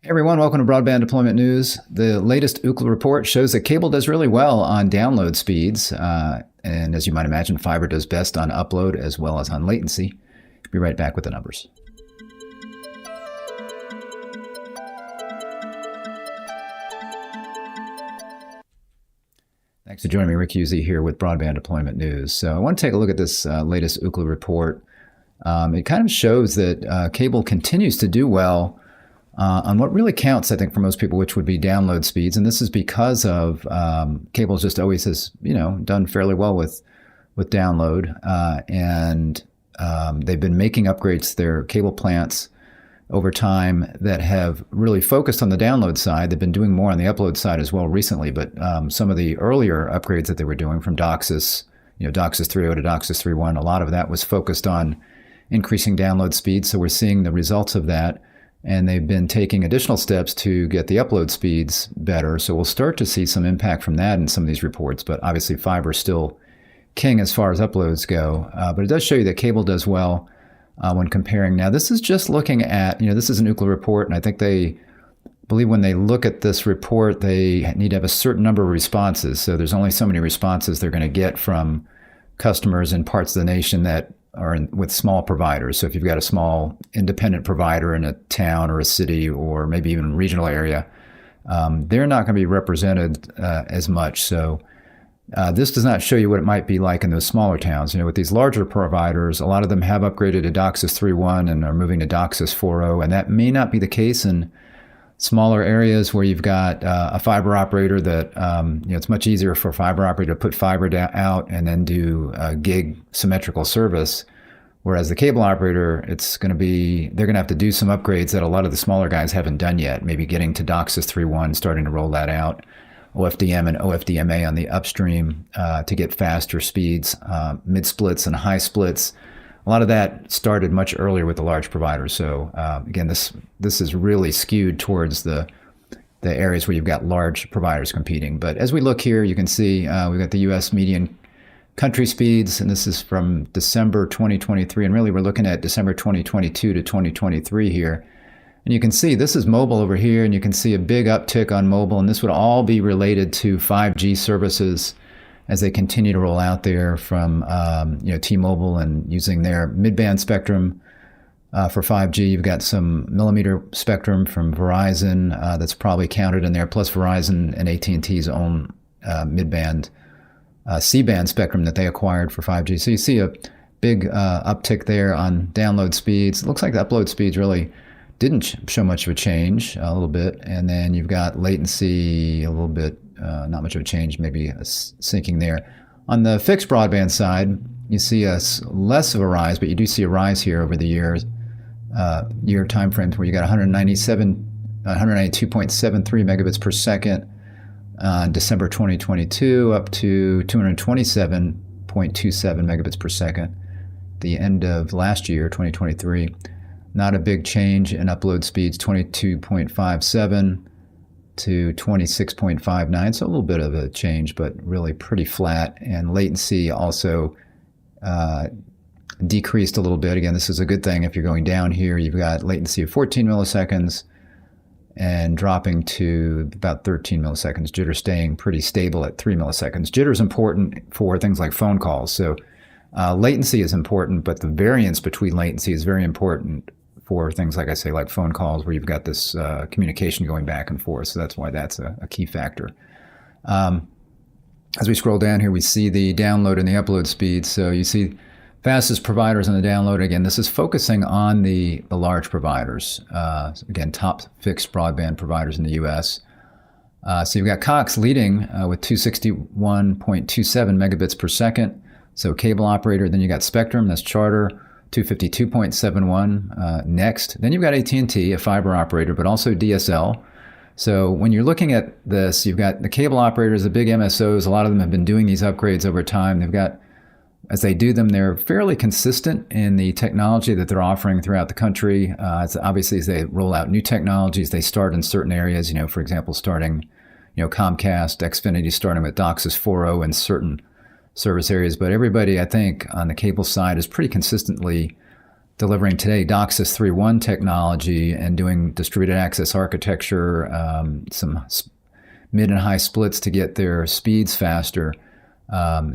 Hey everyone, welcome to Broadband Deployment News. The latest Ookla report shows that cable does really well on download speeds. And as you might imagine, fiber does best on upload as well as on latency. I'll be right back with the numbers. Thanks for joining me, Rick Husey here with Broadband Deployment News. So I want to take a look at this latest Ookla report. It kind of shows that cable continues to do well on what really counts, I think, for most people, which would be download speeds. And this is because of cable just always has, done fairly well with download. And they've been making upgrades to their cable plants over time that have really focused on the download side. They've been doing more on the upload side as well recently. But some of the earlier upgrades that they were doing from DOCSIS, DOCSIS 3.0 to DOCSIS 3.1, a lot of that was focused on increasing download speeds. So we're seeing the results of that. And they've been taking additional steps to get the upload speeds better. So we'll start to see some impact from that in some of these reports. But obviously, fiber is still king as far as uploads go. But it does show you that cable does well when comparing. Now, this is just looking at, this is an Ookla report. And I think they believe when they look at this report, they need to have a certain number of responses. So there's only so many responses they're going to get from customers in parts of the nation that are with small providers. So if you've got a small independent provider in a town or a city or maybe even a regional area, they're not going to be represented as much. So this does not show you what it might be like in those smaller towns. With these larger providers, a lot of them have upgraded to DOCSIS 3.1 and are moving to DOCSIS 4.0, and that may not be the case in smaller areas where you've got a fiber operator that, it's much easier for a fiber operator to put fiber out and then do gig symmetrical service. Whereas the cable operator, they're going to have to do some upgrades that a lot of the smaller guys haven't done yet. Maybe getting to DOCSIS 3.1, starting to roll that out, OFDM and OFDMA on the upstream to get faster speeds, mid splits and high splits. A lot of that started much earlier with the large providers. So again, this is really skewed towards the areas where you've got large providers competing. But as we look here, you can see we've got the U.S. median country speeds, and this is from December 2023. And really, we're looking at December 2022 to 2023 here. And you can see this is mobile over here, and you can see a big uptick on mobile. And this would all be related to 5G services as they continue to roll out there from T-Mobile and using their mid-band spectrum for 5G. You've got some millimeter spectrum from Verizon that's probably counted in there, plus Verizon and AT&T's own mid-band C-band spectrum that they acquired for 5G. So you see a big uptick there on download speeds. It looks like the upload speeds really didn't show much of a change, a little bit. And then you've got latency, a little bit, not much of a change, maybe a sinking there. On the fixed broadband side, you see less of a rise, but you do see a rise here over the year time frames where you got 192.73 megabits per second December 2022 up to 227.27 megabits per second the end of last year, 2023. Not a big change in upload speeds, 22.57 to 26.59. So a little bit of a change, but really pretty flat. And latency also decreased a little bit. Again, this is a good thing. If you're going down here, you've got latency of 14 milliseconds and dropping to about 13 milliseconds. Jitter staying pretty stable at 3 milliseconds. Jitter is important for things like phone calls. So latency is important, but the variance between latency is very important for things like I say, like phone calls, where you've got this communication going back and forth. So that's why that's a key factor. As we scroll down here, we see the download and the upload speeds. So you see fastest providers on the download. Again, this is focusing on the large providers. Again, top fixed broadband providers in the U.S. So you've got Cox leading with 261.27 megabits per second. So cable operator. Then you got Spectrum, that's Charter, 252.71 next. Then you've got AT&T, a fiber operator, but also DSL. So when you're looking at this, you've got the cable operators, the big MSOs. A lot of them have been doing these upgrades over time. They've got, as they do them, they're fairly consistent in the technology that they're offering throughout the country. Obviously, as they roll out new technologies, they start in certain areas. For example, starting, Comcast, Xfinity starting with DOCSIS 4.0 in certain service areas. But everybody, I think, on the cable side is pretty consistently delivering today DOCSIS 3.1 technology and doing distributed access architecture, some mid and high splits to get their speeds faster.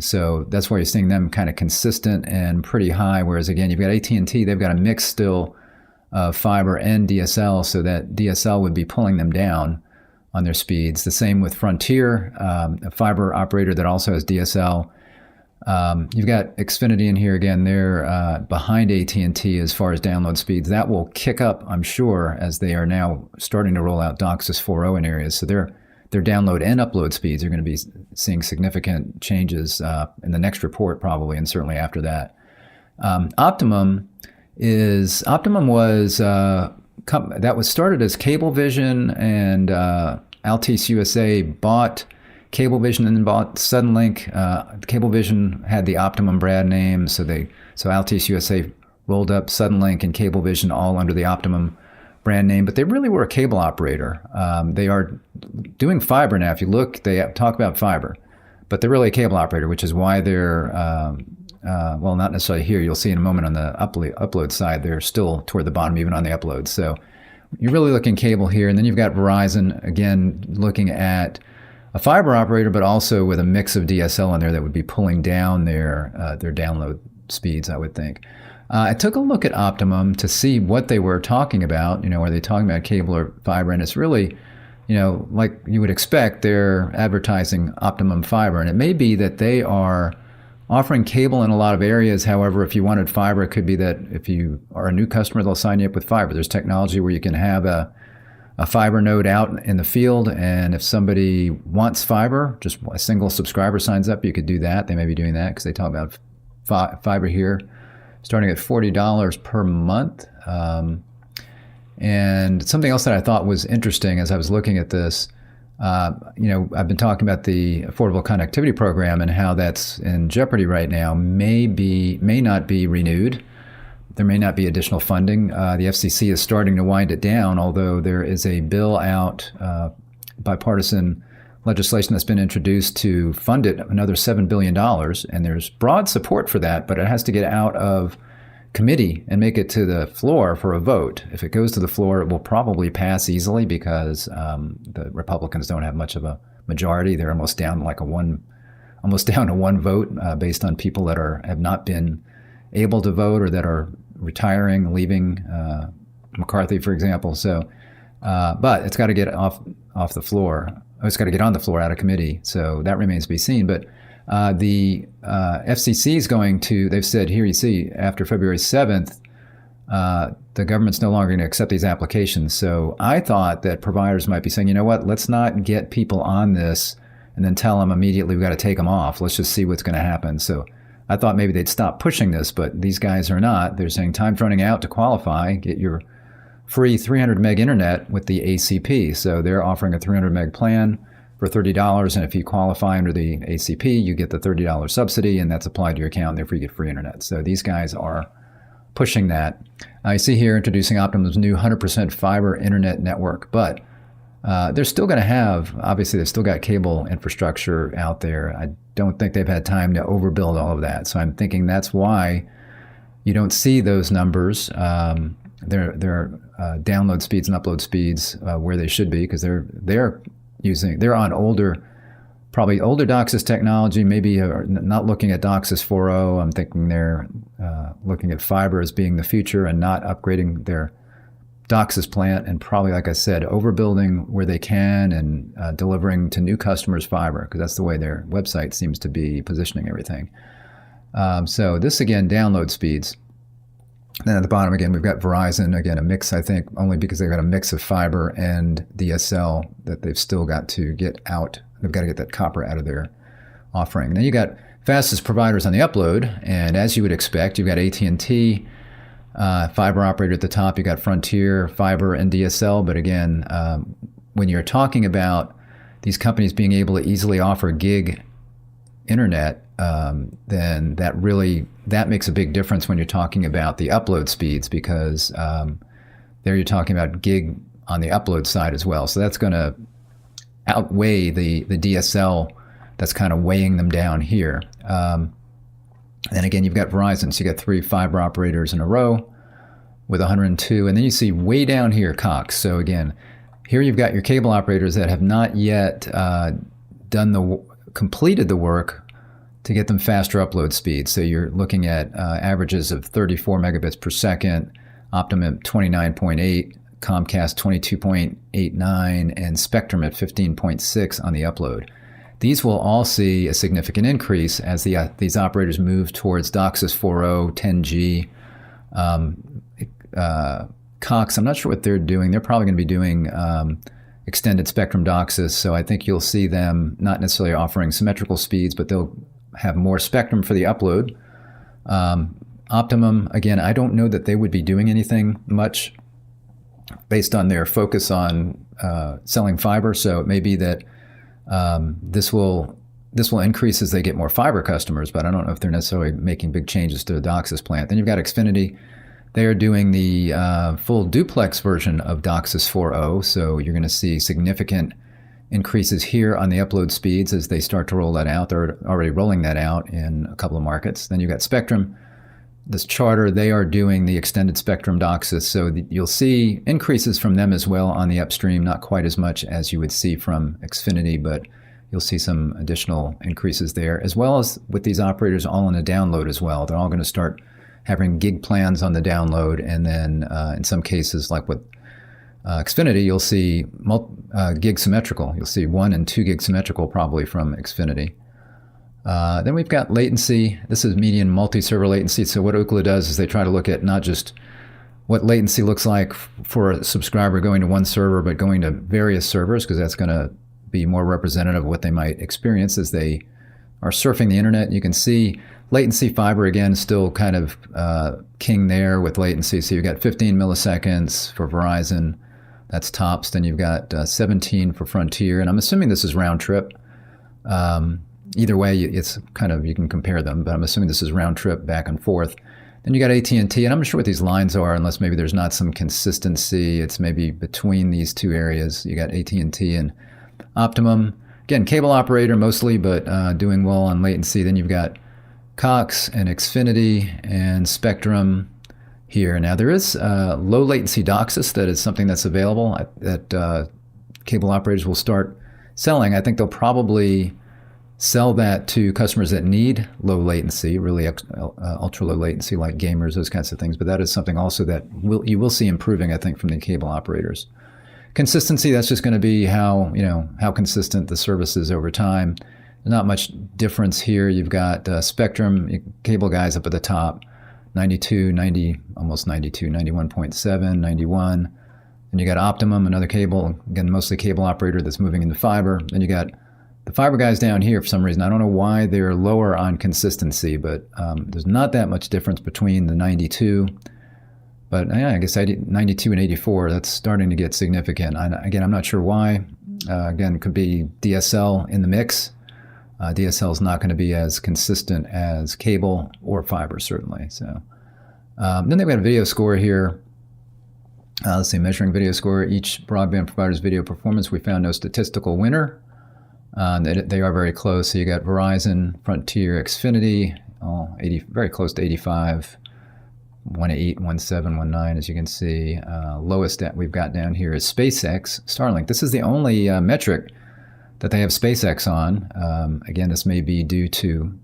So that's why you're seeing them kind of consistent and pretty high. Whereas again, you've got AT&T, they've got a mix still of fiber and DSL, so that DSL would be pulling them down on their speeds. The same with Frontier, a fiber operator that also has DSL. You've got Xfinity in here again. They're behind AT&T as far as download speeds. That will kick up, I'm sure, as they are now starting to roll out DOCSIS 4.0 in areas. So their download and upload speeds are going to be seeing significant changes in the next report probably, and certainly after that. Optimum was that was started as Cablevision, and Altice USA bought Cablevision and then bought Suddenlink. Cablevision had the Optimum brand name, so Altice USA rolled up Suddenlink and Cablevision all under the Optimum brand name, but they really were a cable operator. They are doing fiber now. If you look, they talk about fiber, but they're really a cable operator, which is why they're, well, not necessarily here. You'll see in a moment on the upload side, they're still toward the bottom, even on the upload. So you're really looking cable here. And then you've got Verizon, again, looking at a fiber operator, but also with a mix of DSL in there that would be pulling down their download speeds, I would think. I took a look at Optimum to see what they were talking about. Are they talking about cable or fiber? And it's really, like you would expect, they're advertising Optimum fiber. And it may be that they are offering cable in a lot of areas. However, if you wanted fiber, it could be that if you are a new customer, they'll sign you up with fiber. There's technology where you can have a fiber node out in the field, and if somebody wants fiber, just a single subscriber signs up, you could do that. They may be doing that because they talk about fiber here starting at $40 per month. And something else that I thought was interesting as I was looking at this, I've been talking about the Affordable Connectivity Program and how that's in jeopardy right now, may not be renewed. There may not be additional funding. The FCC is starting to wind it down, although there is a bill out, bipartisan legislation that's been introduced to fund it another $7 billion. And there's broad support for that, but it has to get out of committee and make it to the floor for a vote. If it goes to the floor, it will probably pass easily because the Republicans don't have much of a majority. They're almost down to one vote based on people that have not been able to vote or that are retiring, leaving, McCarthy, for example. So, but it's got to get off the floor. It's got to get on the floor out of committee. So that remains to be seen. But the FCC is going to, they've said, here you see, after February 7th, the government's no longer going to accept these applications. So I thought that providers might be saying, you know what, let's not get people on this and then tell them immediately we've got to take them off. Let's just see what's going to happen. So I thought maybe they'd stop pushing this, but these guys are not. They're saying time's running out to qualify. Get your free 300 meg internet with the ACP. So they're offering a 300 meg plan for $30, and if you qualify under the ACP, you get the $30 subsidy, and that's applied to your account, and therefore you get free internet. So these guys are pushing that. I see here introducing Optimum's new 100% fiber internet network, but they're still going to have, obviously they've still got cable infrastructure out there. I don't think they've had time to overbuild all of that. So I'm thinking that's why you don't see those numbers. Their download speeds and upload speeds where they should be, because they're on probably older DOCSIS technology, maybe not looking at DOCSIS 4.0. I'm thinking they're looking at fiber as being the future and not upgrading their DOCSIS plant, and probably, like I said, overbuilding where they can and delivering to new customers fiber, because that's the way their website seems to be positioning everything. So this, again, download speeds. Then at the bottom, again, we've got Verizon, again, a mix, I think, only because they've got a mix of fiber and DSL that they've still got to get out. They've got to get that copper out of their offering. Then you got fastest providers on the upload, and as you would expect, you've got AT&T, fiber operator at the top. You got Frontier, fiber, and DSL. But again, when you're talking about these companies being able to easily offer gig internet, then that makes a big difference when you're talking about the upload speeds, because there you're talking about gig on the upload side as well. So that's going to outweigh the DSL that's kind of weighing them down here. And again, you've got Verizon, so you got 3 fiber operators in a row. with 102. And then you see way down here, Cox. So again, here you've got your cable operators that have not yet completed the work to get them faster upload speeds. So you're looking at averages of 34 megabits per second, Optimum 29.8, Comcast 22.89, and Spectrum at 15.6 on the upload. These will all see a significant increase as these operators move towards DOCSIS 4.0, 10G. Cox, I'm not sure what they're doing. They're probably going to be doing extended spectrum DOCSIS, so I think you'll see them not necessarily offering symmetrical speeds, but they'll have more spectrum for the upload. Optimum, again, I don't know that they would be doing anything much based on their focus on selling fiber, so it may be that this will increase as they get more fiber customers, but I don't know if they're necessarily making big changes to the DOCSIS plant. Then you've got Xfinity. They are doing the full duplex version of DOCSIS 4.0, so you're going to see significant increases here on the upload speeds as they start to roll that out. They're already rolling that out in a couple of markets. Then you've got Spectrum. This Charter, they are doing the extended spectrum DOCSIS, so you'll see increases from them as well on the upstream, not quite as much as you would see from Xfinity, but you'll see some additional increases there, as well as with these operators all on a download as well. They're all going to start having gig plans on the download, and then in some cases, like with Xfinity, you'll see gig symmetrical. You'll see 1 and 2 gig symmetrical probably from Xfinity. Then we've got latency. This is median multi-server latency. So what Ookla does is they try to look at not just what latency looks like for a subscriber going to one server, but going to various servers, because that's going to be more representative of what they might experience as they are surfing the internet. You can see latency fiber, again, still kind of king there with latency. So you've got 15 milliseconds for Verizon. That's tops. Then you've got 17 for Frontier. And I'm assuming this is round trip. Either way, it's kind of, you can compare them, but I'm assuming this is round trip back and forth. Then you got AT&T, and I'm not sure what these lines are unless maybe there's not some consistency. It's maybe between these two areas. You got AT&T and Optimum. Again, cable operator mostly, but doing well on latency. Then you've got Cox and Xfinity and Spectrum here. Now there is low latency DOCSIS that is something that's available that cable operators will start selling. I think they'll probably sell that to customers that need low latency, really ultra low latency, like gamers, those kinds of things. But that is something also that you will see improving, I think, from the cable operators. Consistency, that's just going to be how consistent the service is over time. Not much difference here. You've got Spectrum, cable guys up at the top, 92, 90, almost 92, 91.7, 91. Then you got Optimum, another cable, again, mostly cable operator that's moving into fiber. Then you got the fiber guys down here for some reason. I don't know why they're lower on consistency, but there's not that much difference between the 92. But yeah, I guess 92 and 84, that's starting to get significant. Again, I'm not sure why. Again, it could be DSL in the mix. DSL is not going to be as consistent as cable or fiber, certainly. So then they've got a video score here. Let's see, measuring video score. Each broadband provider's video performance, we found no statistical winner. They are very close. So you got Verizon, Frontier, Xfinity, all 80, very close to 85, 1.8, 1.7, 1.9, as you can see. Lowest that we've got down here is SpaceX, Starlink. This is the only metric that they have SpaceX on. Again, this may be due to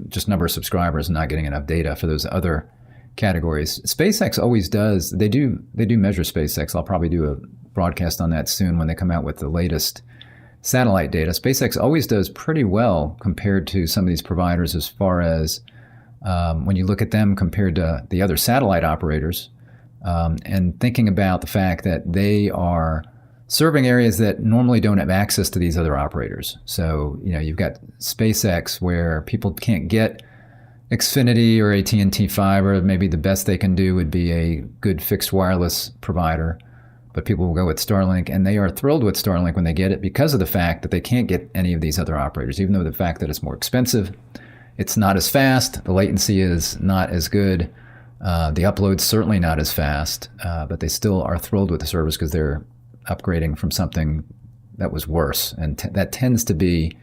just number of subscribers and not getting enough data for those other categories. SpaceX always does. They do measure SpaceX. I'll probably do a broadcast on that soon when they come out with the latest satellite data. SpaceX always does pretty well compared to some of these providers as far as when you look at them compared to the other satellite operators, and thinking about the fact that they are serving areas that normally don't have access to these other operators. So, you've got SpaceX where people can't get Xfinity or AT&T fiber. Maybe the best they can do would be a good fixed wireless provider, but people will go with Starlink, and they are thrilled with Starlink when they get it because of the fact that they can't get any of these other operators, even though the fact that it's more expensive. It's not as fast. The latency is not as good. The upload's certainly not as fast, but they still are thrilled with the service because they're upgrading from something that was worse. And that tends to be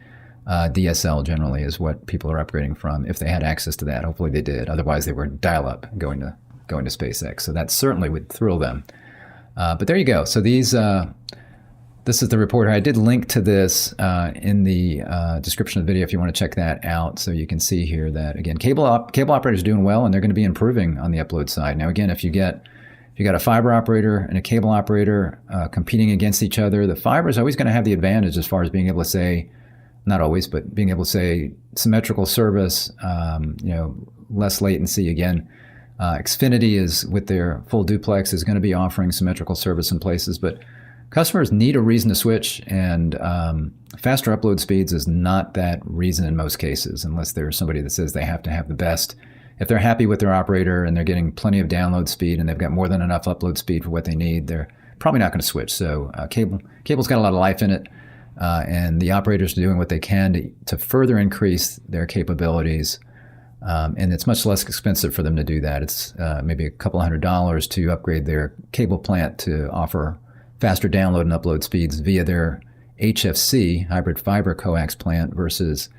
DSL generally is what people are upgrading from if they had access to that. Hopefully they did. Otherwise, they were dial-up going to going to SpaceX. So that certainly would thrill them. But there you go. So this is the report. I did link to this in the description of the video if you want to check that out. So you can see here that, again, cable operators are doing well, and they're going to be improving on the upload side. Now, again, if you got a fiber operator and a cable operator competing against each other, the fiber is always going to have the advantage as far as being able to say, not always, but being able to say symmetrical service, less latency. Again, Xfinity is, with their full duplex, is going to be offering symmetrical service in places, but customers need a reason to switch, and faster upload speeds is not that reason in most cases, unless there's somebody that says they have to have the best. If they're happy with their operator and they're getting plenty of download speed and they've got more than enough upload speed for what they need, they're probably not going to switch. So cable's got a lot of life in it, and the operators are doing what they can to further increase their capabilities. And it's much less expensive for them to do that. It's maybe a couple $100 to upgrade their cable plant to offer faster download and upload speeds via their HFC, hybrid fiber coax plant, versus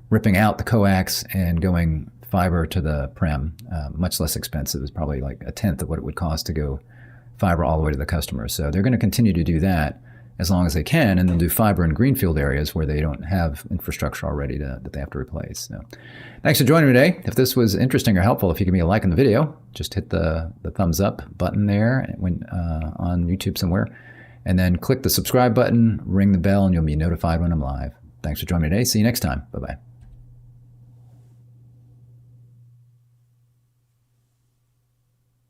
ripping out the coax and going fiber to the prem. Much less expensive. It's probably like a tenth of what it would cost to go fiber all the way to the customer. So they're going to continue to do that as long as they can, and they'll do fiber in greenfield areas where they don't have infrastructure already that they have to replace. So thanks for joining me today. If this was interesting or helpful, if you give me a like on the video, just hit the thumbs up button there on YouTube somewhere. And then click the subscribe button, ring the bell, and you'll be notified when I'm live. Thanks for joining me today. See you next time. Bye-bye.